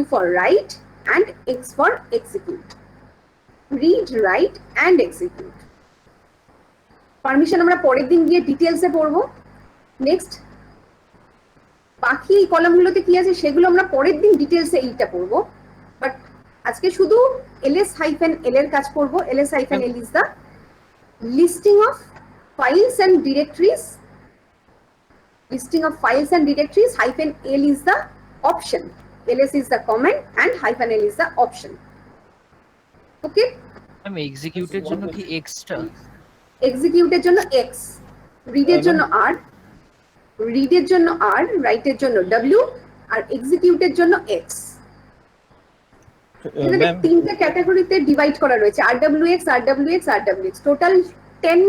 for write and X for execute. Read, write and execute. Permission আমরা পরের দিন গিয়ে ডিটেলসে পড়বো। নেক্সট বাকি এই কলামগুলোতে কি আছে সেগুলো আমরা পরের দিন ডিটেলসে এইটা পড়বো, বাট আজকে শুধু ls-l এর কাজ করবো। ls-l is the listing of files and directories. Listing of files and directories, -l is the option, ls is the command and -l is the option. Okay, আমি এক্সিকিউটের জন্য কি এক্সট্রা? এক্সিকিউটের জন্য x, রিডের জন্য r, রিডের জন্য r, রাইটের জন্য w আর এক্সিকিউটের জন্য x। এখানে তিনটা ক্যাটাগরিতে ডিভাইড করা রয়েছে, rwx, rwx, rwx। Total 10,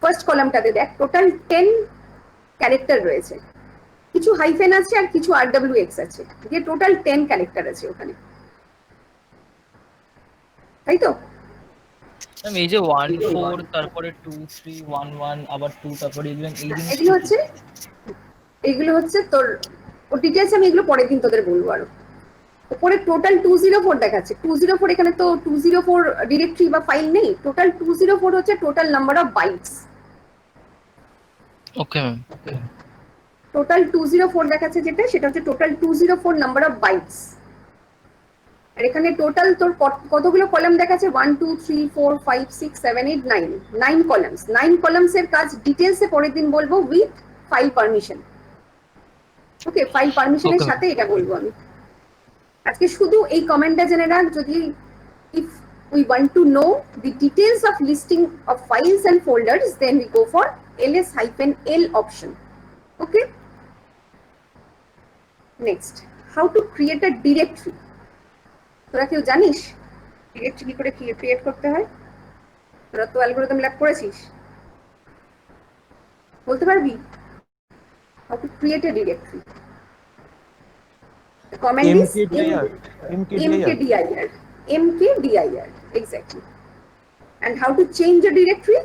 first কলামটাতে দেখ টোটাল 10 ক্যারেক্টার রয়েছে, কিছু হাইফেন আছে আর কিছু rwx আছে, দিয়ে টোটাল 10 ক্যারেক্টার আছে ওখানে, তাই তো? এই যে 1 4 তারপরে 2 3 1 1 আবার 2 তারপরে এগুলো হচ্ছে তোর ডিটেইলস, আমি এগুলো পরের দিন তোদের বলবো। আরো উপরে টোটাল 204 দেখাচ্ছে, 204 এখানে তো 204 ডিরেক্টরি বা ফাইল নেই, টোটাল 204 হচ্ছে total number of bytes. Okay ma'am, total 204 দেখাচ্ছে যেটা, সেটা হচ্ছে টোটাল 204 নাম্বার অফ বাইটস। আর এখানে টোটাল তোর কতগুলো কলাম দেখাচ্ছে, 1 2 3 4 5 6 7 8 9, 9 কলামস। 9 কলামস এর কাজ ডিটেইলসে পরের দিন বলবো with file permission. Okay, file পারমিশনের সাথে এটা বলবো আমি। আজকে শুধু এই কমেন্টটা জেনে রাখ, যদি if we want to know the details of listing of files and folders, then we go for ls-l option. Okay, next, how to create a directory. তোরা কেউ জানিস ডিরেক্টরি কি করে ক্রিয়েট করতে হয়? তোরা তো অ্যালগরিদম ল্যাব করেছিস, বলতে পারবি how to create a directory? The command is mkdir, exactly. And how to change a directory?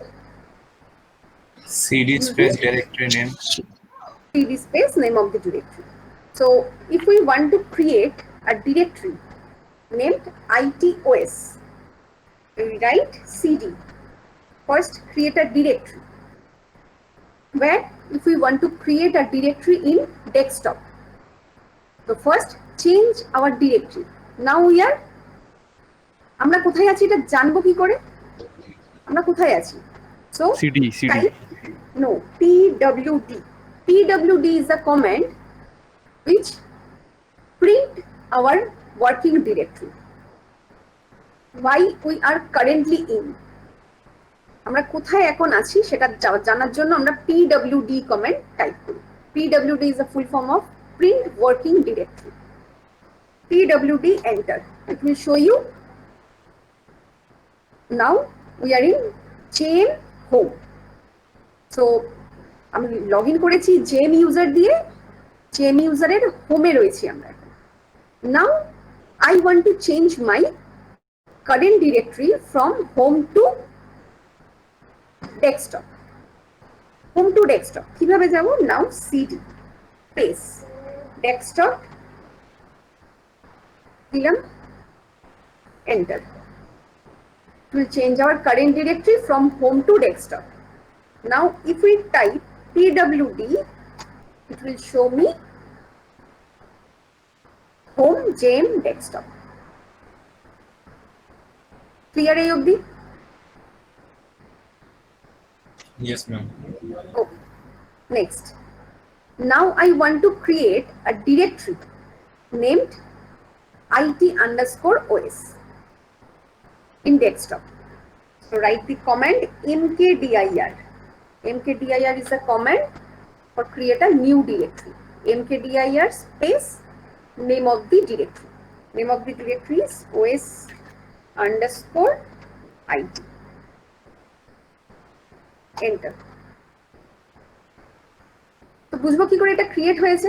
cd space directory name, cd space name of the directory. So if we want to create a directory named itos, we write cd, first create a directory, where if we want to create a directory in desktop, so first change our directory. Now we are, আমরা কোথায় আছি এটা জানবো কি করে? আমরা কোথায় আছি? So cd type, no, pwd. pwd is a command which print our working directory, why we are currently in, আমরা কোথায় এখন আছি সেটা জানার জন্য আমরা pwd কমেন্ট টাইপ করি। pwd is a full form of print working directory. pwd enter, it will show you now we are in jam home. So আমি লগ ইন করেছি জেম ইউজার দিয়ে, জেম ইউজারের হোমে রয়েছি আমরা এখন। Now I want to change my current directory from home two desktop. Home two desktop কিভাবে যাব? নাও CD space desktop দিলাম, enter. It will change our current directory from home to desktop. Now if we type pwd, it will show me home jam desktop. Clear এই অবধি? yes ma'am. Okay. Next, now I want to create a directory named it_os in desktop. So write the command mkdir. mkdir is a command for create a new directory. mkdir space name of the directory. Name of the directory is os_it. Enter. তো বুঝবো কি করে এটা create হয়েছে?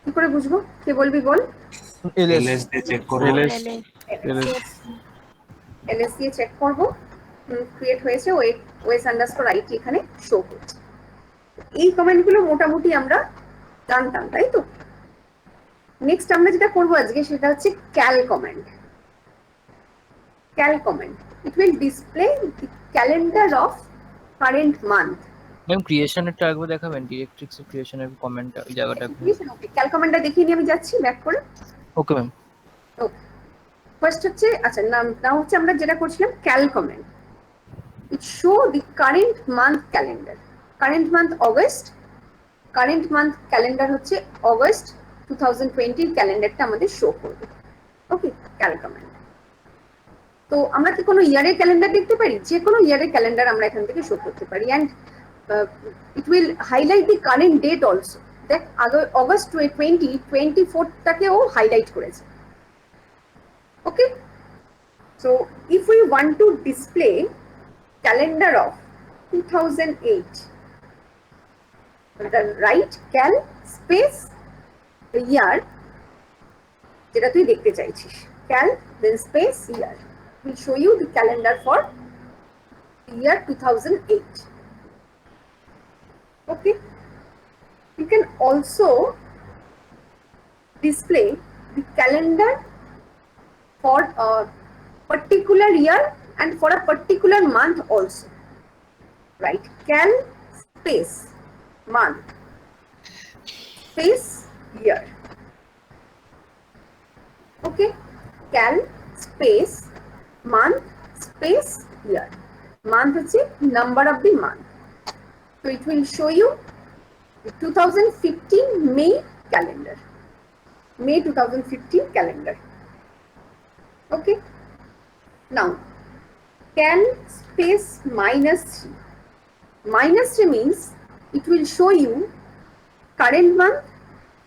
কি করে বুঝবো? কে বলবি বল? ls দিয়ে চেক করব, ls দিয়ে চেক করব, ক্রিয়েট হয়েছে, os_it এখানে শো করছে। এই কমেন্টগুলো মোটামুটি আমরা জানতাম, তাই তো? নেক্সট আমরা যেটা করবো আজকে সেটা হচ্ছে cal command. Cal command, it will display the calendar of current month. Ma'am ক্রিয়েশনেরটা একবার দেখাবেন, ডিরেক্ট্রিক্স ক্রিয়েশনের কমেন্টটা ওই জায়গাটা একবার। ওকে, ক্যাল কমান্ডটা দেখিয়ে নিয়ে আমি যাচ্ছি ব্যাক করে। ওকে ম্যাম। ওকে, ফার্স্ট হচ্ছে, আচ্ছা নাম হচ্ছে আমরা যেটা করছিলাম cal command. It show the current month calendar. Current month August, current month calendar হচ্ছে অগস্ট 2020 ক্যালেন্ডারটা আমাদের শো করবে। Okay, cal command. তো আমরা কি কোনো ইয়ারের ক্যালেন্ডার দেখতে পারি? যে কোনো ইয়ারের ক্যালেন্ডার আমরা এখান থেকে শো করতে পারি, and it will highlight the current date also. দেখ অগস্ট 2024টাকেও হাইলাইট করেছে। Okay, so if we want to display calendar of 2008, write cal space year, যেটা তুই দেখতে চাইছিস, cal then space year will show you the calendar for year 2008. Okay, you can also display the calendar for a particular year and for a particular month also. Right, cal space month space year. Okay, cal space month space year. Month is number of the month, so it will show you the 2015 May calendar, May 2015 calendar. Okay, now cal space -3. -3 means it will show you current month,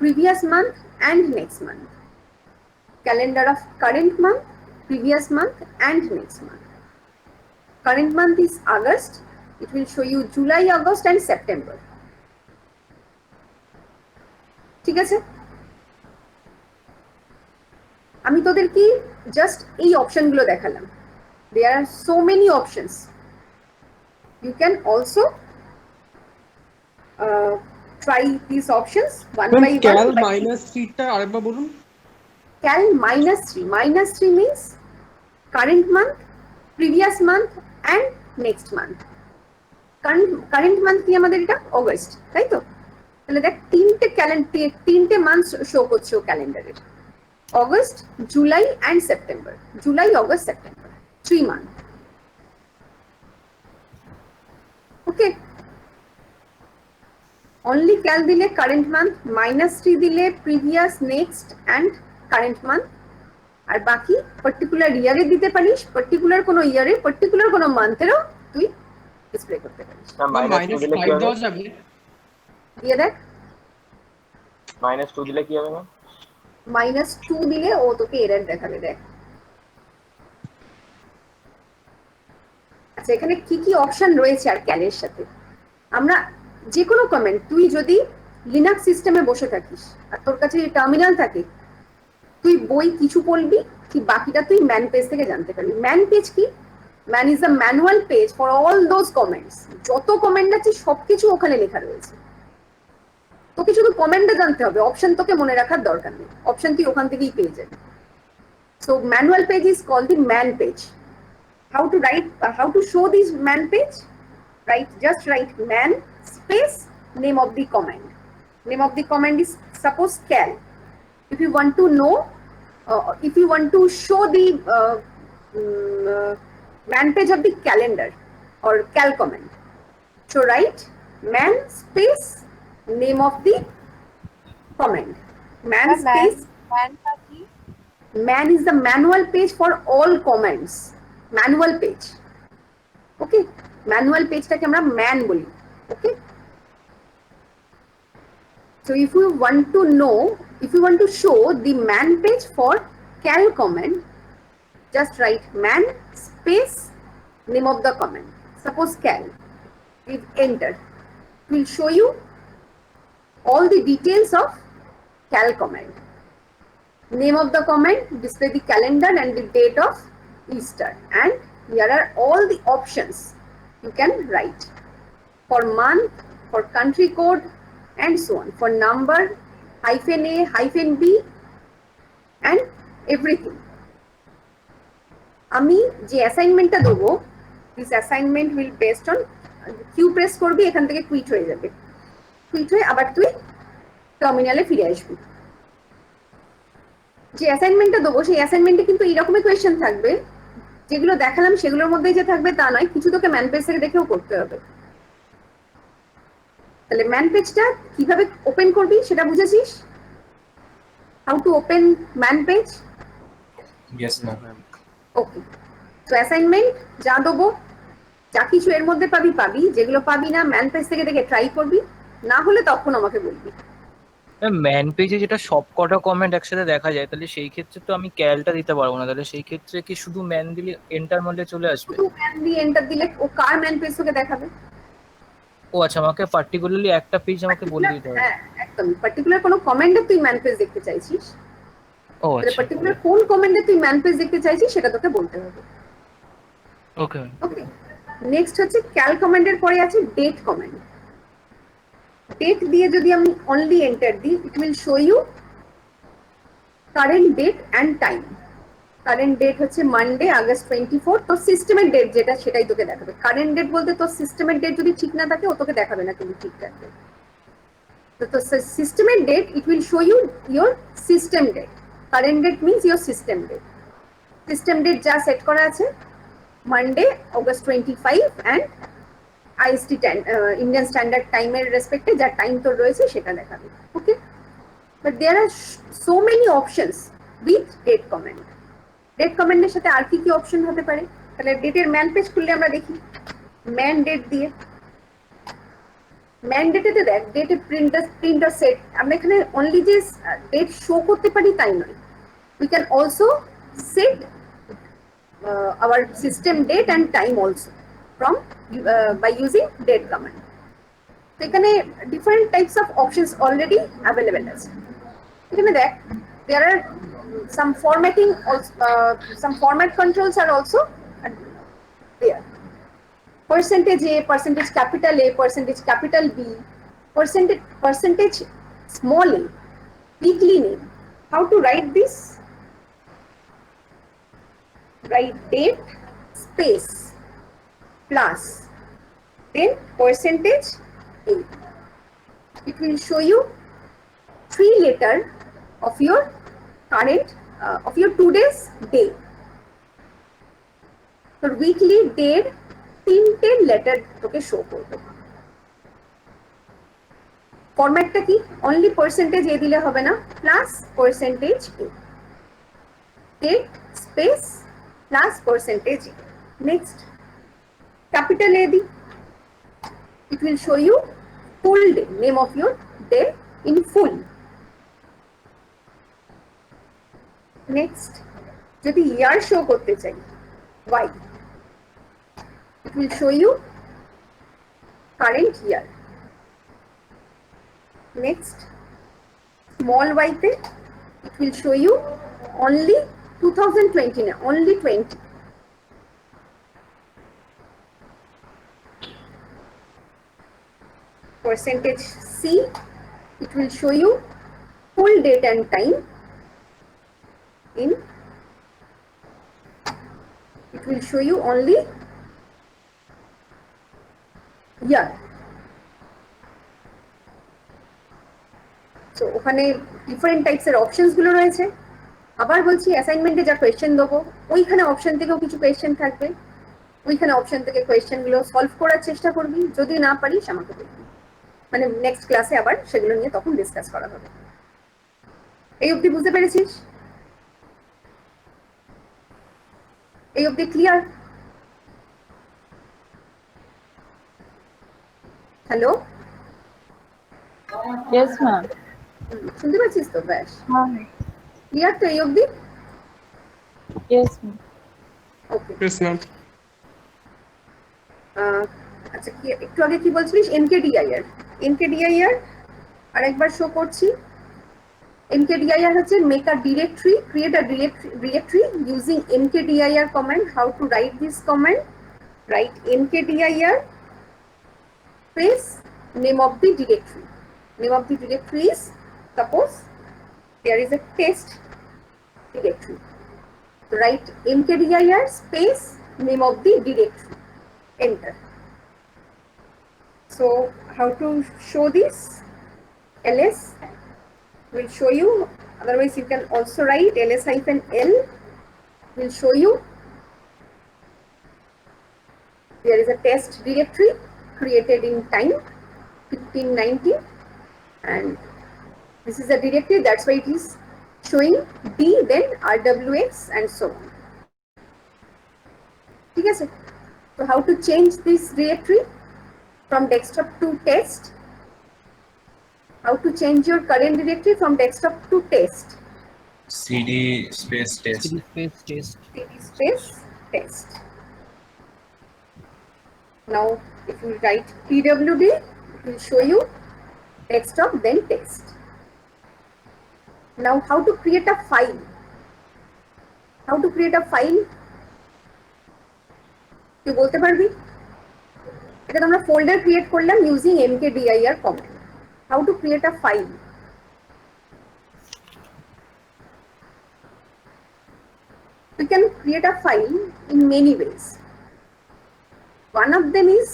previous month and next month. Calendar of current month, previous month and next month. Current month is August, it will show you July, August and September. ঠিক আছে, আমি তোদের কি just এই অপশনগুলো দেখালাম। There are so many options. You can also try these options one by one. cal -3 টা আরেকবার বলুন। Cal -3 means current month, previous month and next month. Current month কি আমাদের এটা অগস্ট, তাই তো? তাহলে দেখ তিনটে মান্থ শো করছে ও ক্যালেন্ডারের, August, July and September. July, August, September, 3 months. Okay, only cal দিলে কারেন্ট মান্থ, -3 দিলে previous, next and current month, আর বাকি পার্টিকুলার ইয়ারে দিতে পারিস, পার্টিকুলার কোনো ইয়ারে পার্টিকুলার কোনো মান্থেরও তুই ডিসপ্লে করতে পারিস। -5 দেওয়া যাবে? দিয়ে দেখ, -2 দিলে কি হবে না? -2 দিলে ও তোকে এরর দেখাবে। দেখ, আচ্ছা এখানে কি কি অপশন রয়েছে আর ক্যালের সাথে। আমরা যে কোনো কমেন্ট, তুই যদি লিনাক্স সিস্টেমে বসে থাকিস আর তোর কাছে টার্মিনাল থাকে, তুই বই কিছু পড়বি, ঠিক বাকিটা তুই ম্যান পেজ থেকে জানতে পারবি। ম্যান পেজ কি? Man is the manual page for all those comments. যত কমেন্ট আছে সবকিছু ওখানে লেখা রয়েছে। তোকে শুধু কমেন্টটা জানতে হবে, অপশন তোকে মনে রাখার দরকার নেই, অপশন তুই ওখান থেকেই পেয়ে যাবি। So manual page is called the man page. How to write, how to show this man page? Just write man space name of the command. Name of the command is suppose cal. If you want to know, if you want to show the man page of the calendar or cal command, so write man space name of the command. Man space. Man is the manual page for all commands. Manual page. Okay, manual পেজটাকে আমরা man বলি। Okay, so if you want to know, if you want to show the man page for cal command, just write man space name of the command. Suppose cal, with enter, it will show you all the details of cal command. Name of the command, display the calendar and the date of Easter, and here are all the options you can write for month, for country code and so on. For number, hyphen A, hyphen B, and everything. আমি যে অ্যাসাইনমেন্টটা দেবো, this assignment will based on Q press করবি, এখান থেকে quit হয়ে যাবে, quit হয়ে আবার তুই টার্মিনালে ফিরে আসবি। যে অ্যাসাইনমেন্টটা দেবো সেই অ্যাসাইনমেন্টে কিন্তু এইরকমই কোয়েশ্চেন থাকবে, যেগুলো দেখালাম সেগুলোর মধ্যেই যে থাকবে তা নয়, কিছু তোকে ম্যান পেজ থেকে দেখেও করতে হবে। তাহলে ম্যান পেজটা কিভাবে ওপেন করবি সেটা বুঝেছিস? How to open man page? Yes, ma'am. ওকে, তো অ্যাসাইনমেন্ট যা দেবো, যা কিছু এর মধ্যে পাবি পাবি, যেগুলো পাবি না ম্যান পেজ থেকে দেখে ট্রাই করবি, না হলে তখন আমাকে বলবি। ম্যান পেজে যেটা সব কটা কমেন্ট একসাথে দেখা যায়, তাহলে সেই ক্ষেত্রে তো আমি ক্যালটা দিতে পারবো না, তাহলে সেই ক্ষেত্রে কি শুধু ম্যান দিলে এন্টার মারলে চলে আসবে? শুধু ম্যান দিয়ে এন্টার দিলে ও কার ম্যান পেজ তোকে দেখাবে? ও আচ্ছা, আমাকে পার্টিকুলারলি একটা পেজ আমাকে বলে দিতে হবে। হ্যাঁ একদম, পার্টিকুলার কোনো কমেন্টে তুই ম্যান পেজ দেখতে চাইছিস, ও তাহলে আচ্ছা, পার্টিকুলার কোন কমেন্টে তুই ম্যান পেজ দেখতে চাইছিস সেটা তোকে বলতে হবে। ওকে। ওকে, নেক্সট হচ্ছে ক্যাল কমেন্টের পরে আছে ডেট কমেন্ট। ডেট দিয়ে যদি আমি অনলি এন্টার দিই, it will show you current date and time. Current date হচ্ছে মানডে আগস্ট 24, তোর সিস্টেমের ডেট যেটা সেটাই তোকে দেখাবে। কারেন্ট ডেট বলতে তোর সিস্টেমের ডেট যদি ঠিক না থাকে ও তোকে দেখাবে না, কিন্তু ঠিক থাকবে। তো তোর সিস্টেমের date, it will show you your system date. Current date means your system date. System date যা সেট করা আছে Monday August 25 and IST Indian standard টাইমের রেসপেক্টে যা টাইম তোর রয়েছে সেটা দেখাবে। Okay, but there are so many options with date command. Date কমেন্টের সাথে আর কি কি অপশন হতে পারে? তাহলে ডেটের ম্যান পেজ খুললে আমরা দেখি, ম্যান ডেট দিয়ে ম্যান ডেটেতে দেখ, ডেটে প্রিন্টার সেট। আমরা এখানে অনলি যে ডেট শো করতে পারি তাই নয়, we can also set our system date and time also from by using date command. তো এখানে different types of options already available আছে। এখানে দেখ, there are some formatting also, some format controls are also there. Percentage A, percentage capital A, percentage capital B, percentage small a, weekly name. How to write this? Write date space plus then percentage A. It will show you 3 letter of your current of your today's day. So weekly day 3 letter তোকে show করবে। ফরম্যাটটা কি? Only percentage a দিলে হবে না, plus percentage a, date space plus percentage a. Next capital A di, it will show you full day, name of your day in full. Next, যদি year show করতে চাই, Y, it will show you current year. Next, small y তে it will show you only 2020 না, only 20. Percentage C, it will show you full date and time in, it will show you only year. So ওখানে different types এর options গুলো রয়েছে। আবার বলছি, অ্যাসাইনমেন্টে যা question দেবো ওইখানে অপশন থেকেও কিছু কোয়েশ্চেন থাকবে, ওইখানে অপশন থেকে কোয়েশ্চেন গুলো সলভ করার চেষ্টা করবি, যদি না পারিস আমাকে বলবি, মানে নেক্সট ক্লাসে আবার সেগুলো নিয়ে তখন ডিসকাস করা হবে। এই অবধি বুঝতে পেরেছিস? এই অবধি ক্লিয়ার? Hello, Yes, ma'am. শুনতে পাচ্ছিস তো? ব্যাস, Ma'am. ক্লিয়ার তো এই অবধি? Yes, ma'am. ওকে, Yes, ma'am. আচ্ছা, কি একটু আগে কি বলছিলিস? এনকেডিআইআর, এনকেডিআইআর আরেকবার শো করছি। এনকেডিআইআর হচ্ছে make a directory, create a directory using mkdir command. How to write this command? Write mkdir space name of the directory, Name of the directory is, suppose there is a test directory. So write mkdir space name of the directory. Enter. So how to show this? ls will show you. Otherwise, you can also write ls-l will show you. There is a test directory created in time 1590, and this is a directory. That's why it is showing d, then rwx, and so on. Okay, sir. So how to change this directory from desktop to test? How to change your current directory from desktop to test? CD space test. cd space test. cd space test. Now, if you write pwd, it will show you desktop, then test. Now, how to create a file? How to create a file? তুই বলতে পারবি? এটা আমরা folder create করলাম using mkdir command. How to create a file? We can create a file in many ways. One of them is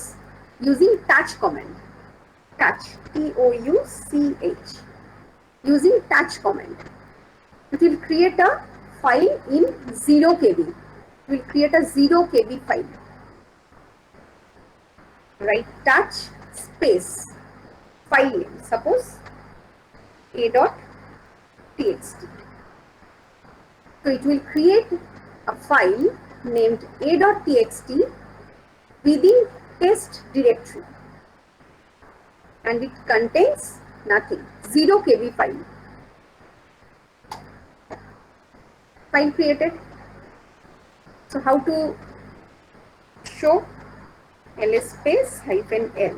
using touch command. Touch, touch. Using touch command, it will create a file in 0 KB. It will create a 0 KB file. Write touch space file name, suppose a.txt. So it will create a file named a.txt within test directory, and it contains nothing, 0 KB file. File created. So how to show? ls space -l.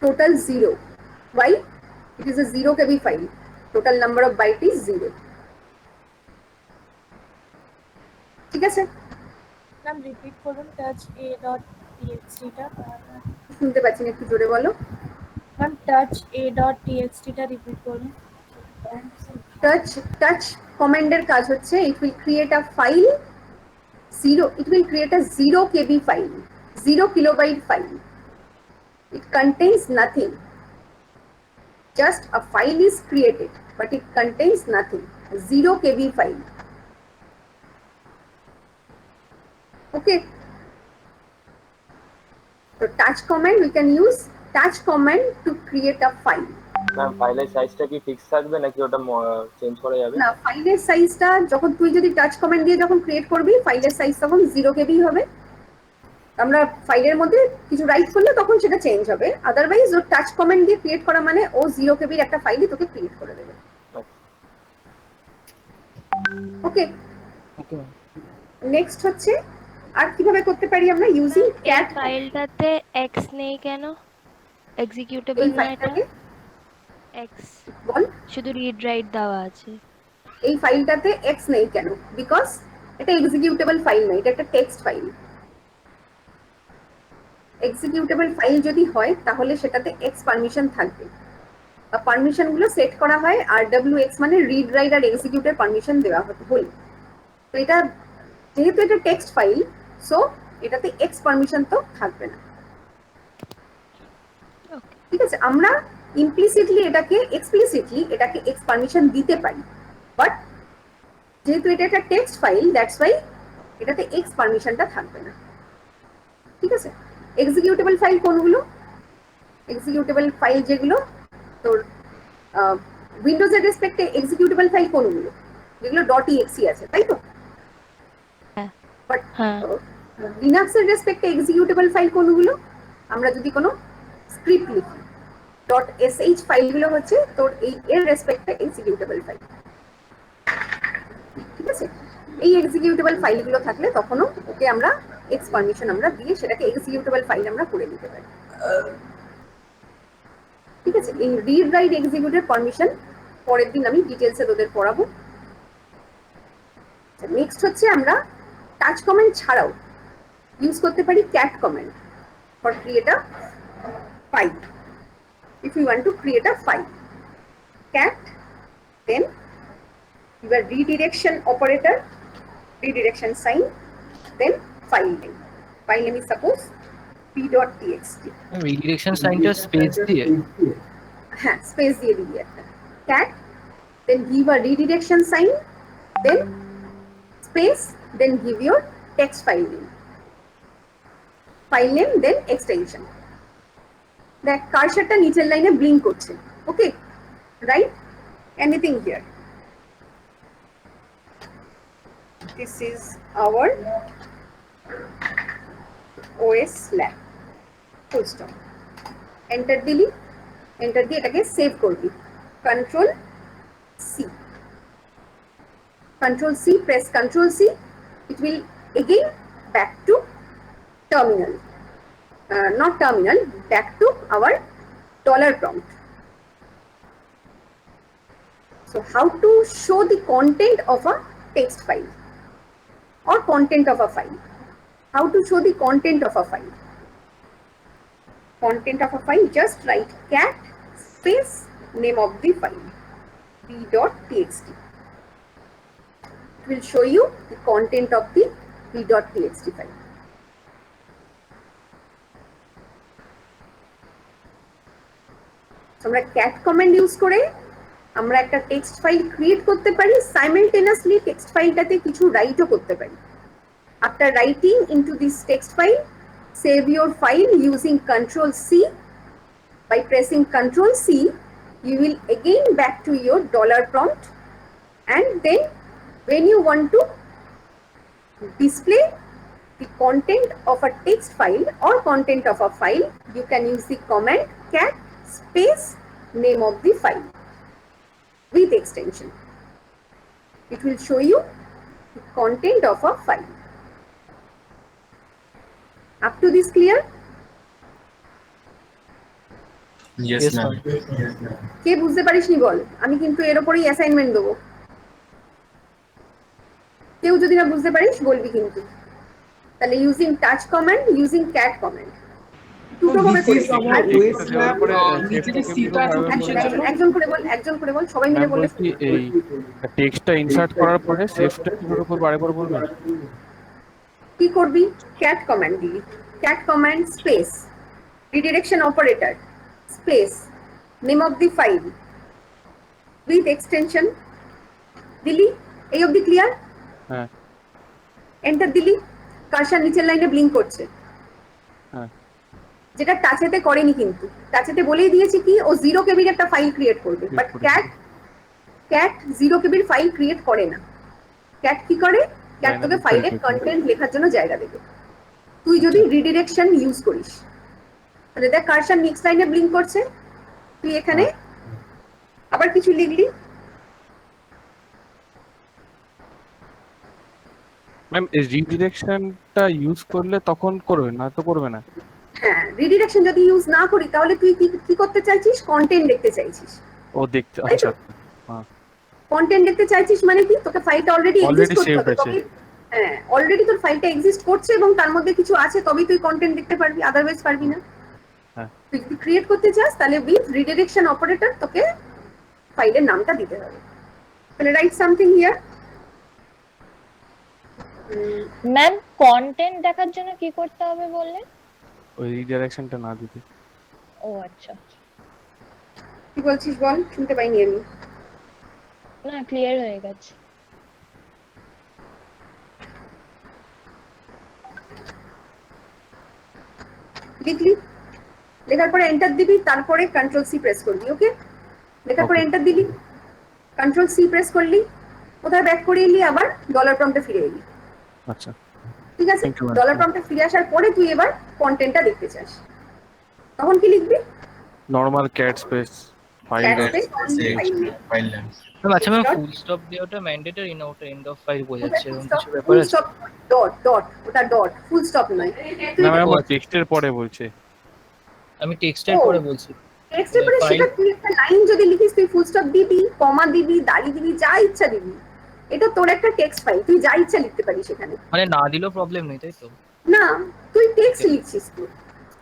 Total 0. Why? It is a 0 KB file. Total number of byte is 0. ঠিক আছে? Ma'am repeat করুন touch a dot টিএক্সটিটা। শুনতে পাচ্ছি না, একটু জোরে বলো। ম্যাম টাচ এ ডট টিএক্সটিটা রিপিট করুন। touch কমান্ডের কাজ হচ্ছে it will create a file 0, it will create a 0 KB file, 0 kilobyte file. It contains nothing. Just a file is created, but it contains nothing. A 0 KB file. Okay. So touch command, we can use touch command to create a file. Ma'am ফাইলের সাইজটা কি fix থাকবে নাকি ওটা change করা যাবে? না, ফাইলের সাইজটা যখন তুই যদি টাচ কমান্ড দিয়ে যখন ক্রিয়েট করবি, ফাইলের সাইজ তখন 0 KB হবে। আমরা ফাইলের মধ্যে কিছু রাইট করলে তখন সেটা চেঞ্জ হবে। আদারওয়াইজ ও টাচ কমান্ড দিয়ে ক্রিয়েট করা মানে ও 0 KB এর একটা ফাইলই তোকে ক্রিয়েট করে দেবে। ওকে, ওকে। নেক্সট হচ্ছে আর কিভাবে করতে পারি আমরা ইউজিং ক্যাট ফাইলটাতে এক্স নেই কেন? এক্সিকিউটেবল এই না এটা? ফাইলটাকে এক্স বল, শুধু রিড রাইট দেওয়া আছে। এই ফাইলটাতে এক্স নেই কেন? বিকজ এটা এক্সিকিউটেবল ফাইল না, এটা একটা টেক্সট ফাইল। এক্সিকিউটেবল ফাইল যদি হয় তাহলে সেটাতে এক্স পারমিশন থাকবে। পারমিশন গুলো সেট করা হয় rwx মানে রিড রাইট আর এক্সিকিউটের পারমিশন দেওয়া হলে। তো এটা যেহেতু এটা টেক্সট ফাইল, সো এটাতে এক্স পারমিশন তো থাকবে না। ঠিক আছে, আমরা ইমপ্লিসিটলি এটাকে এক্সপ্লিসিটলি এটাকে এক্স পারমিশন দিতে পারি, বাট যেহেতু এটা একটা টেক্সট ফাইল, দ্যাটস ওয়াই এটাতে এক্স পারমিশনটা থাকবে না। ঠিক আছে, এক্সিকিউটেবল ফাইল কোনগুলো? এক্সিকিউটেবল ফাইল যেগুলো তোর উইন্ডোজের রেসপেক্টে এক্সিকিউটেবল ফাইল কোনগুলো? যেগুলো .exe আছে, তাই তো? বাট লিনাক্সের রেসপেক্টে এক্সিকিউটেবল ফাইল কোনগুলো? আমরা যদি কোনো স্ক্রিপ্ট লিখি, .sh ফাইলগুলো হচ্ছে তোর এই এর রেসপেক্টে এক্সিকিউটেবল ফাইল। ঠিক আছে, এই এক্সিকিউটেবল ফাইলগুলো থাকলে তখনও ওকে আমরা এক্স পারমিশন আমরা দিয়ে সেটাকে এক্সিকিউটেবল ফাইল আমরা করে দিতে পারি। ঠিক আছে, এই রিড রাইট এক্সিকিউটের পারমিশন পরের দিন আমি ডিটেলসে তোদের পড়াবো। নেক্সট হচ্ছে আমরা টাচ কমান্ড ছাড়াও ইউজ করতে পারি cat command for create a file. if you want to create a file. Cat, then your redirection operator, redirection sign, then file name. File name is suppose p.txt. Redirection সাইনটা space দিয়ে হ্যাঁ, space দিয়ে দিবি একটা। cat, then give a redirection sign, then space, then give your text file name. File name, then extension. দেখ কার্সারটা নিচের লাইনে blink করছে। Okay, right? Anything here? This is our OS lab. Full stop. Enter দিলি, enter দিয়ে এটাকে save করবি। Control C. Control C, press Control C. It will again back to terminal. Not terminal, back to our dollar prompt. So how to show the content of a text file or content of a file? How to show the content of a file? Content of a file, just write cat space name of the file p.txt. It will show you the content of the p.txt file. আমরা cat command use করে আমরা একটা text file create করতে পারি, simultaneously text ফাইলটাতে কিছু রাইটও করতে পারি। After writing into this text file, save your file using Control C. By pressing Control C, you will again back to your dollar prompt, and then when you want to display the content of a text file or content of a file, you can use the command cat space name of the file with extension. It will show you the content of a file. Up to this clear? Yes, Yes, ma'am. কে বুঝতে পারিসনি বল, আমি কিন্তু এর উপরেই assignment দেবো। কেউ যদি না বুঝতে পারিস বলবি কিন্তু। তাহলে using touch command, using cat command, দুটো ভাবে করে This is our OS lab, নিচে যে সিটা আছে কিসের জন্য? একজন করে বল, একজন করে বল, সবাই মিলে বললে বলছি এই টেক্সটটা ইনসার্ট করার পরে সেফটা কিভাবে করব আরেকবার বলবেন? কি করবি? ক্যাট কমান্ড দিবি। Cat command space redirection operator space name of the file with extension দিলি। এই অবধি ক্লিয়ার? হ্যাঁ এন্টার দিলি, কার্সার নিচের লাইনে ব্লিঙ্ক করছে। হ্যাঁ যেটা টাচেতে করেনি, কিন্তু টাচেতে বলেই দিয়েছি কি ও 0 কেবির একটা ফাইল ক্রিয়েট করবে, বাট ক্যাট 0 কেবির ফাইল ক্রিয়েট করে না। ক্যাট কি করে? ক্যাট তোকে ফাইলের কন্টেন্ট লেখার জন্য জায়গা দেবে। তুই যদি রিডিরেকশন ইউজ করিস, তাহলে দেখ কার্সার নেক্সট লাইনে ব্লিঙ্ক করছে, তুই এখানে আবার কিছু লিখলি। ম্যাম এই রিডিরেকশনটা ইউজ করলে তখন করবে না তো করবে না? হ্যাঁ, রিডিরেকশন যদি ইউজ না করি তাহলে তুই কি করতে চাইছিস? কন্টেন্ট দেখতে চাইছিস। ও দেখতে, আচ্ছা কন্টেন্ট দেখতে চাইছিস মানে কি? তোকে ফাইলটা অলরেডি এক্সিস্ট করতে হবে তবে। হ্যাঁ, অলরেডি তোর ফাইলটা এক্সিস্ট করছে এবং তার মধ্যে কিছু আছে, তবেই তুই কন্টেন্ট দেখতে পারবি, আদারওয়াইজ পারবি না। হ্যাঁ, তুই যদি ক্রিয়েট করতে চাস তাহলে উইথ রিডিরেকশন অপারেটর তোকে ফাইলের নামটা দিতে হবে। তাহলে right something here. Ma'am content দেখার জন্য কি করতে হবে বললেন? ওই রিডিরেকশনটা না দিতে। ও আচ্ছা, কি বলছিস বল, শুনতে পাইনি আমি। না ক্লিয়ার হয়ে গেছে। লিখলি, লেখার পরে এন্টার দিবি, তারপরে Control C প্রেস করবি। ওকে, লেখার পরে এন্টার দিবি, Control C প্রেস করলি, কোথায় ব্যাক করে এলি, আবার ডলার প্রম্পটে ফিরে এলি। আচ্ছা ঠিক আছে, Thank you, ma'am. ডলার প্রম্পটে ফিরে আসার পরে তুই এবার কন্টেন্টটা দেখতে চাস, তখন কি লিখবি? Normal cat space file Cat dot space file name। File name. Ma'am আচ্ছা ম্যাম ফুল স্টপ দিয়ে ওটা ম্যান্ডেটরি না, ওটা এন্ড অফ ফাইল বোঝাচ্ছে এরকম কিছু ব্যাপার ফুল আছে? স্টপ ডট ডট, ওটা ডট, ফুল স্টপ নয়। না ম্যাম টেক্সটের পরে বলছে। আমি টেক্সটের পরে বলছি। টেক্সটের পরে file- সেটা তুই একটা লাইন যদি লিখিস, তুই ফুল স্টপ দিবি, কমা দিবি, দাড়ি দিবি, যা ইচ্ছা দিবি। এটা তোর একটা টেক্সট ফাইল, তুই যা ইচ্ছা লিখতে পারিস এখানে। মানে না দিলেও প্রবলেম নেই তাই তো? না, তুই টেক্সট লিখছিস, তুই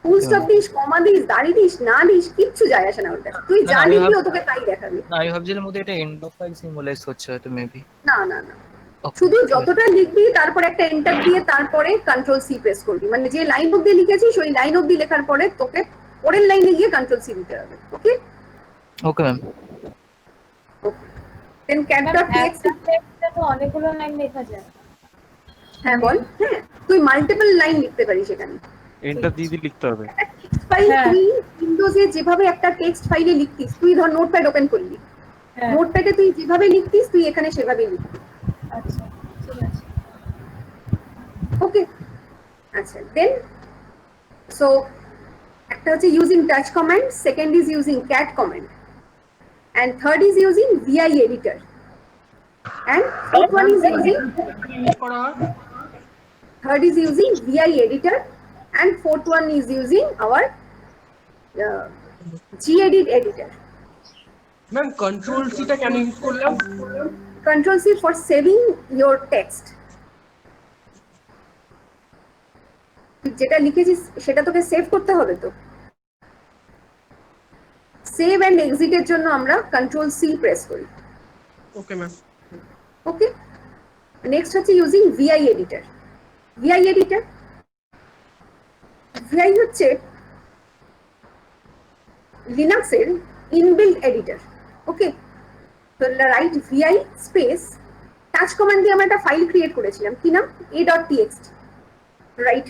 full stop this, comma this, দাড়ি দিস, না দিস, কিচ্ছু যায় আসে না ওটা। তুই না, যা আমি লিখবি ভাব- ও তোকে তাই দেখাবি। না আমি ভাবছিলাম ওদের এটা এন্ড অফ ফাইল সিম্বলাইজ হচ্ছে হয়তো মেবি। না না না, শুধু যতটা লিখবি তারপরে একটা এন্টার দিয়ে তারপরে কন্ট্রোল সি প্রেস করবি, মানে যে লাইন অব্দি লিখেছিস ওই লাইন অব্দি লেখার পরে তোকে পরের লাইনে গিয়ে কন্ট্রোল সি দিতে হবে। ওকে ওকে ম্যাম। দেন cat dot txt, একটা টেক্সটে তো অনেকগুলো লাইন লেখা যায়। হ্যাঁ বল। হ্যাঁ, তুই মাল্টিপল লাইন লিখতে পারিস এখানে। এন্টার দিয়ে লিখতে হবে। টেক্সট ফাইল হ্যাঁ। তুই উইন্ডোজে যেভাবে একটা টেক্সট ফাইলে লিখতিস, তুই ধর নোটপ্যাড ওপেন করলি, হ্যাঁ, নোটপ্যাডে তুই যেভাবে লিখতিস তুই এখানে সেভাবেই লিখবি। আচ্ছা ঠিক আছে। ওকে, আচ্ছা দেন সো একটা হচ্ছে using touch command, second is using cat command, and third is using VI editor, and fourth one is using third is using VI editor, and fourth one is using our gedit editor. Ma'am control সিটা কেন use করলাম? Control C for saving your text. তুই যেটা লিখেছিস সেটা তোকে save করতে হবে, তো সেভ এন্ড এক্সিটের জন্য আমরা কন্ট্রোল সি প্রেস করি। Okay ma'am. ওকে, নেক্সট হচ্ছে using VI editor. VI editor, VI হচ্ছে লিনাক্সের ইনবিল্ট এডিটর। ওকে, তো write VI space touch command দিয়ে আমরা একটা ফাইল ক্রিয়েট করেছিলাম, কি নাম a.txt, right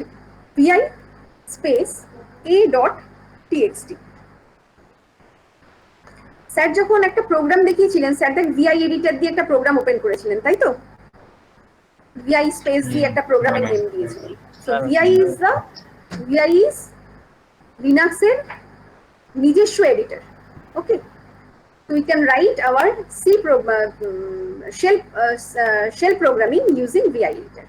VI space a.txt। Sir যখন একটা প্রোগ্রাম দেখিয়েছিলেন, স্যার দেখ ভিআই এডিটর দিয়ে একটা প্রোগ্রাম ওপেন করেছিলেন, তাই তো? ভিআই স্পেস দিয়ে একটা প্রোগ্রামের নেম দিয়েছিলেন। সো ভিআই ইজ লিনাক্সের নিজস্ব editor. Okay, so we can write our shell programming using VI editor.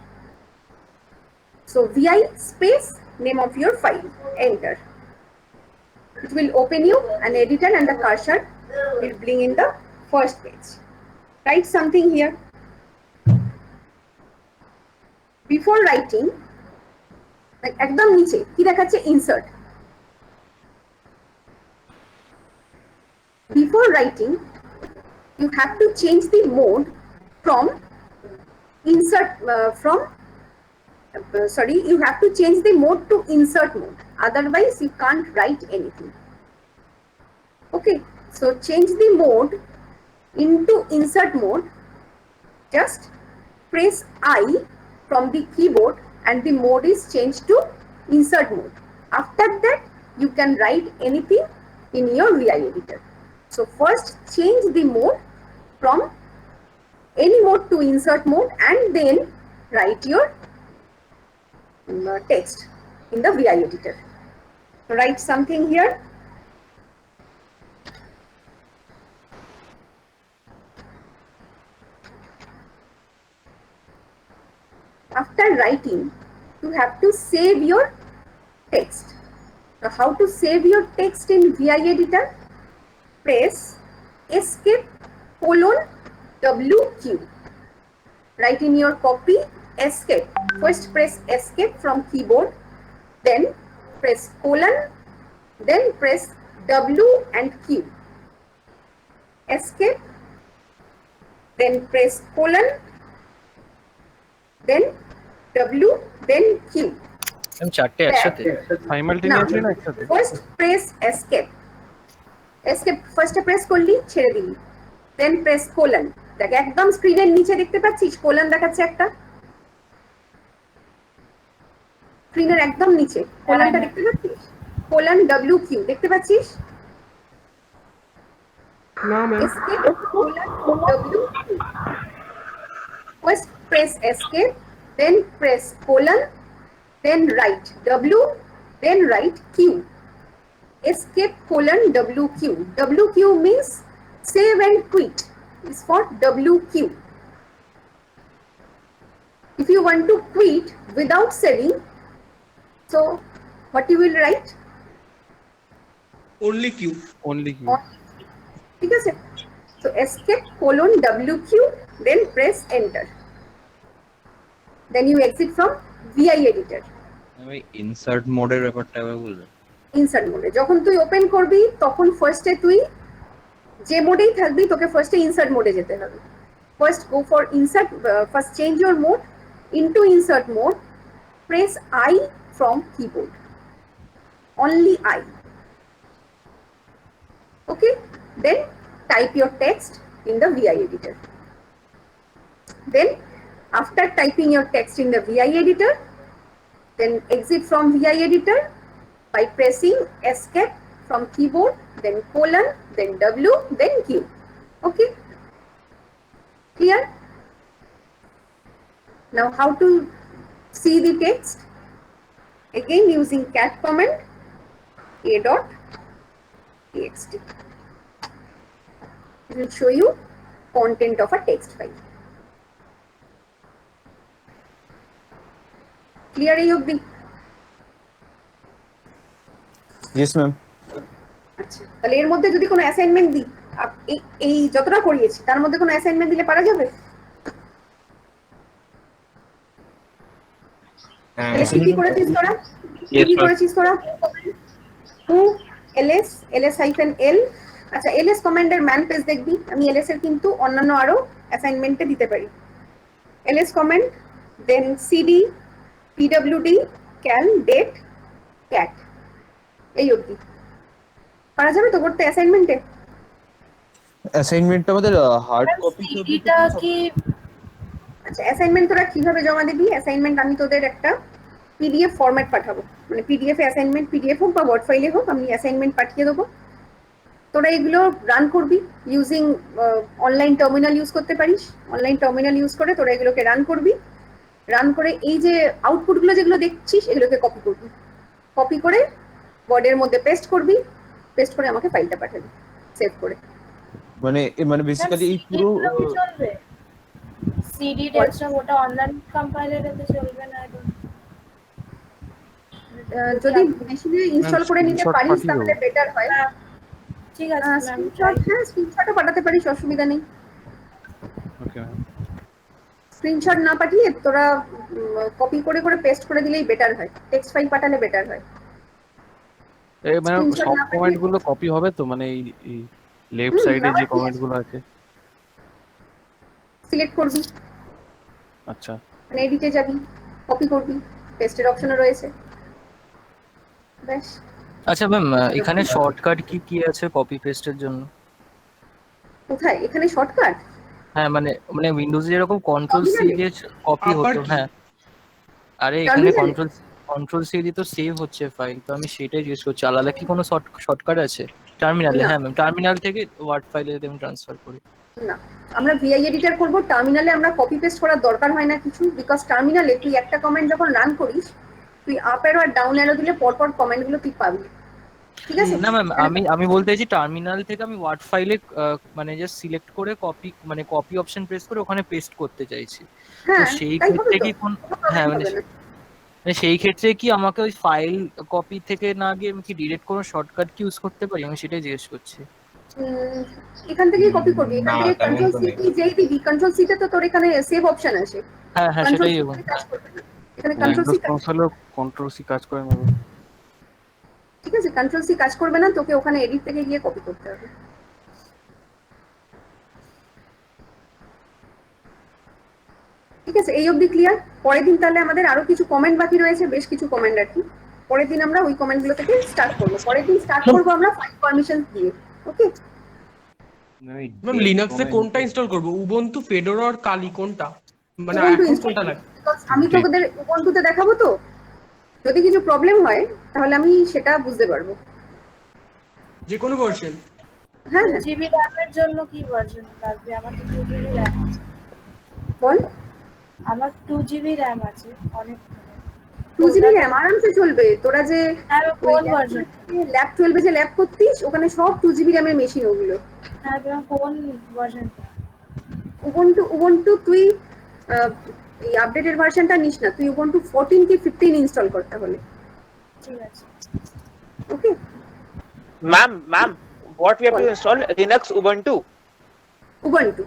So VI space name of your file, enter. It will open you an editor and the cursor will bring in the first page. Write something here. Before writing, like একদম নিচে কি দেখাচ্ছে, insert. Before writing, you have to change the mode from insert you have to change the mode to insert mode, otherwise you can't write anything. Okay, so change the mode into insert mode. Just press I from the keyboard and the mode is changed to insert mode. After that you can write anything in your VI editor. So first change the mode from any mode to insert mode and then write your text in the VI editor. Write something here. After writing, you have to save your text. So how to save your text in VI editor? Press escape:WQ. Write in your copy escape. First press escape from keyboard, then press colon, then press W and Q. Escape, then press colon, then W, then Q. আমি চারটে একসাথে simultaneously না একসাথে? First press escape. Escape first press করলি, ছেড়ে দিলি, then press colon. দেখ একদম স্ক্রিনের নিচে দেখতে পাচ্ছিস কোলন দেখাচ্ছে একটা, স্ক্রিনের একদম নিচে কোলনটা দেখতে পাচ্ছিস, কোলন WQ দেখতে পাচ্ছিস? না ma'am. Escape colon WQ. First press escape, then press colon, then write W, then write Q. Escape colon WQ. WQ means save and quit. Is for WQ. If you want to quit without saving, so what you will write? Only Q. Only Q. ঠিক আছে? So escape colon WQ, then press enter. Then you exit from VI editor. Insert মোডের ব্যাপারটা আবার বলবেন? Insert মোডে যখন তুই open করবি তখন ফার্স্টে তুই যে মোডেই থাকবি তোকে ফার্স্টে ইনসার্ট মোডে যেতে হবে। First go for insert, first change your mode into insert mode, press I from keyboard, only I. Okay, then type your text in the VI editor. Then after typing your text in the VI editor, then exit from VI editor by pressing escape from keyboard, then colon, then W, then Q. Okay, clear? Now how to see the text? Again using cat command a.txt. It will show you content of a text file. Clear এই অবধি? Yes, ma'am. আচ্ছা, তাহলে এর মধ্যে যদি কোনো assignment দিই, এই যতটা করিয়েছি তার মধ্যে কোনো অ্যাসাইনমেন্ট দিলে পারা যাবে? তাহলে কি করেছিস তোরা? কি করেছিস তোরা? হু ls ls-l, আচ্ছা ls কমান্ডের ম্যান পেজ দেখবি, আমি ls এর কিন্তু অন্যান্য আরো অ্যাসাইনমেন্টে দিতে পারি। ls কমান্ড, দেন cd pwd cal date cat, এই অবধি পারা যাবে তো করতে অ্যাসাইনমেন্টে? অ্যাসাইনমেন্টটা আমাদের হার্ড কপি সিডিটা কি আচ্ছা, অ্যাসাইনমেন্ট তোরা কিভাবে জমা দিবি? অ্যাসাইনমেন্ট আমি তোদের একটা পিডিএফ ফরম্যাট পাঠাবো, মানে পিডিএফ অ্যাসাইনমেন্ট, পিডিএফ হোক বা ওয়ার্ড ফাইলে হোক, আমি অ্যাসাইনমেন্ট পাঠিয়ে দেবো। তোরা এগুলো রান করবি ইউজিং অনলাইন টার্মিনাল ইউজ করতে পারিস। অনলাইন টার্মিনাল ইউজ করে তোরা এগুলোকে রান করবি। রান করে এই যে আউটপুটগুলো যেগুলো দেখছিস এগুলোকে কপি করবি, কপি করে ওয়ার্ডের মধ্যে পেস্ট করবি, পেস্ট করে আমাকে ফাইলটা পাঠাবি সেভ করে। মানে বেসিক্যালি এই পুরো চলবে সিডি ডেস্কটপ ওটা অনলাইন কম্পাইলারেতে চলবে না? যদি মেশিনে ইনস্টল করে নিতে screenshot পারিস পাঠিয়ে তাহলে দেবো। বেটার হয়। ঠিক আছে ম্যাম, স্ক্রিনশট, হ্যাঁ স্ক্রিনশটও পাঠাতে পারিস, অসুবিধা নেই। Okay ma'am. স্ক্রিনশট না পাঠিয়ে তোরা কপি করে করে পেস্ট করে দিলেই বেটার হয়, টেক্সট ফাইল পাঠালে বেটার হয়। এই মানে Screenshot সব না পাঠিয়ে- কমেন্ট গুলো কপি হবে তো, মানে এই লেফট সাইডে যে কমেন্ট গুলো আছে? সিলেক্ট করবি, আচ্ছা, মানে এডিটে যাবি, কপি করবি, পেস্টের অপশনও রয়েছে, ব্যাস। আচ্ছা ম্যাম, এখানে শর্টকাট কি কি আছে কপি পেস্টের জন্য? কোথায়? এখানে শর্টকাট? হ্যাঁ মানে উইন্ডোজে যেরকম কন্ট্রোল সি দিয়ে কপি আবার হতো, কি? হ্যাঁ আরে এখানে Terminal? কন্ট্রোল সি দিয়ে তো সেভ হচ্ছে ফাইল, তো আমি সেটাই জিজ্ঞেস করছি আলাদা কি কোনো শর্টকাট আছে টার্মিনালে? না। হ্যাঁ ম্যাম, টার্মিনাল থেকে ওয়ার্ড ফাইলে যদি আমি ট্রান্সফার করি। না, আমরা ভিআই এডিটর করব, টার্মিনালে আমরা কপি পেস্ট করার দরকার হয় না কিছু, বিকজ টার্মিনালে তুই একটা কমেন্ট যখন রান করিস তুই আপ অ্যারো আর ডাউন অ্যারো দিলে পরপর কমেন্টগুলো তুই পাবি, ঠিক আছে? না ম্যাম, আমি বলতে চাইছি টার্মিনাল থেকে আমি ওয়ার্ড ফাইলে মানে জাস্ট সিলেক্ট করে কপি অপশন প্রেস করে ওখানে পেস্ট করতে চাইছি। তো হ্যাঁ সেই তাই হবে ক্ষেত্রে তো, কি কোন, কোনো problem হ্যাঁ হবে না। মানে সেই ক্ষেত্রে কি আমাকে ওই ফাইল কপি থেকে না গিয়ে আমি কি ডিরেক্ট কোনো শর্টকাট কি ইউজ করতে পারি? আমি সেটাই জিজ্ঞেস করছি। এখান থেকেই কপি করবি, এখান না, থেকে তেমন কন্ট্রোল তো সি নেই। যেই দিবি, কন্ট্রোল সি তে তো তোর এখানে সেভ অপশন আছে, হ্যাঁ হ্যাঁ কন্ট্রোল সেটাই সি এবং কাজ করবে না, এখানে কন্ট্রোল উইন্ডোজ সি কাজ, কনসোলেও কন্ট্রোল সি কাজ করে নেবে। ঠিক আছে? কন্ট্রোল সি কাজ করবে না, তোকে ওখানে এডিট থেকে গিয়ে কপি করতে হবে। ঠিক আছে, এই অবধি ক্লিয়ার? পরের দিন তাহলে আমাদের আরো কিছু কমেন্ট বাকি রয়েছে, বেশ কিছু কমেন্ট আর কি। পরের দিন আমরা ওই কমেন্টগুলো থেকে স্টার্ট করবো। পরের দিন স্টার্ট করবো আমরা ফাইল পারমিশন দিয়ে। ওকে, ম্যাম লিনাক্সে কোনটা ইনস্টল করব? উবুন্টু, ফেডোরা আর কালি কোনটা? মানে Ubuntu এখন install কোনটা করবি, লাগে? because আমি তোদের উবুন্টুতে দেখাবো তো, যদি কিছু প্রবলেম হয় তাহলে আমি সেটা বুঝতে পারবো। যে কোনো ভার্সন? হ্যাঁ হ্যাঁ, জিবি র্যামের জন্য কি ভার্সন লাগবে? আমার তো 2 জিবি র্যাম আছে। বল। আমার 2 জিবি র্যাম আছে, অনেক। 2 জিবি র্যাম আরামসে চলবে। তোরা যে হ্যাঁ, কোন ভার্সন? ল্যাব 12 যে ল্যাব করতিস ওখানে সব 2 জিবি র্যামের মেশিন ওগুলো। হ্যাঁ, তোমার কোন ভার্সন? উবুন্টু তুই এই আপডেটেড ভার্সনটা নিস না, তুই উবুন্টু 14 কি 15 ইনস্টল করতে হলে। ঠিক আছে। Okay, Ma'am, what we have to install? Linux, Ubuntu. Ubuntu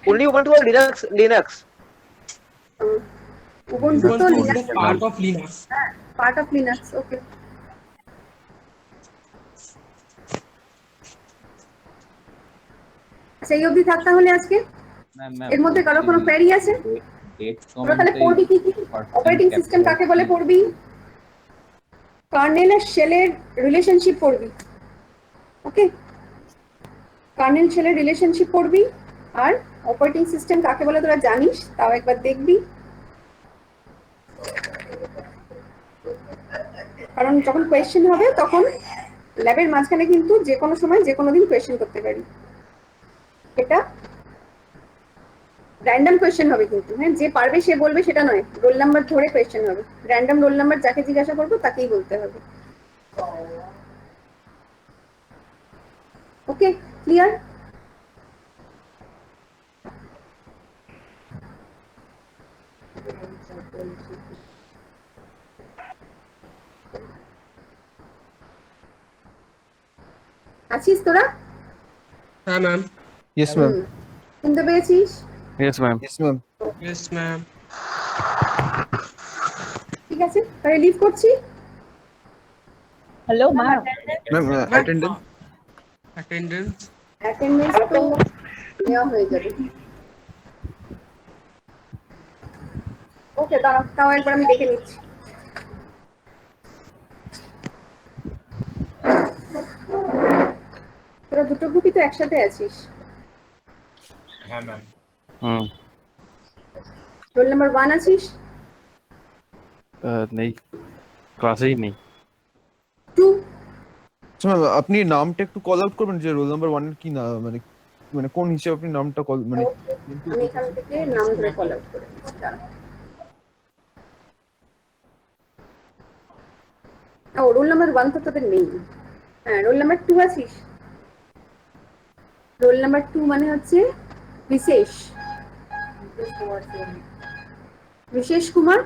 Only Ubuntu or Linux? Ubuntu তো Ubuntu is Linux, the part of Linux. Part of Linux. Okay, আচ্ছা এই অবধি থাক তাহলে আজকে। এর মধ্যে কারো কোনো কোয়েরি আছে? তোরা তাহলে পড়বি কি কি? অপারেটিং সিস্টেম কাকে বলে পড়বি, কার্নেল আর শেলের রিলেশনশিপ পড়বি, ওকে, কার্নেল শেলের রিলেশনশিপ পড়বি, আর অপারেটিং সিস্টেম কাকে বলে তোরা জানিস তাও একবার দেখবি, কারণ যখন কোয়েশ্চেন হবে তখন ল্যাবের মাঝখানে কিন্তু যে কোনো সময় যে কোনো দিন কোয়েশ্চেন করতে পারি। এটা র্যান্ডম কোয়েশ্চেন হবে কিন্তু, হ্যাঁ, যে পারবে সে বলবে সেটা নয়, রোল নাম্বার ধরে কোয়েশ্চেন হবে, র্যান্ডম রোল নাম্বার যাকে জিজ্ঞাসা করবো তাকেই বলতে হবে। ওকে, ক্লিয়ার? আছিস তোরা? হ্যাঁ ম্যাম। Yes, ma'am. শুনতে পেয়েছিস? Yes ma'am. Yes, ma'am. Yes ma'am. ঠিক আছে, তাহলে লিভ করছি। Hello ma'am, Ma'am, attendance. Attendance. Attendance তো নেওয়া হয়ে যাবে। ওকে, দাঁড়াও, তাও একবার আমি দেখে নিচ্ছি। তোরা দুটো গ্রুপই তো একসাথে আছিস। হ্যাঁ ম্যাম। হুম। রোল নাম্বার 1 আছিস? নেই, ক্লাসেই নেই। 2? So, ma'am, আপনি নামটা একটু কল আউট করবেন যে রোল নাম্বার 1 এর কি না, মানে মানে কোন হিসেবে আপনি নামটা কল মানে আমি এখান থেকে নাম ধরে কল আউট করে দিচ্ছি, দাঁড়াও। ও, রোল নাম্বার 1 তো তোদের নেই। হ্যাঁ, রোল নাম্বার 2 আছিস? রোল নাম্বার 2 মানে হচ্ছে বিশেষ কুমার।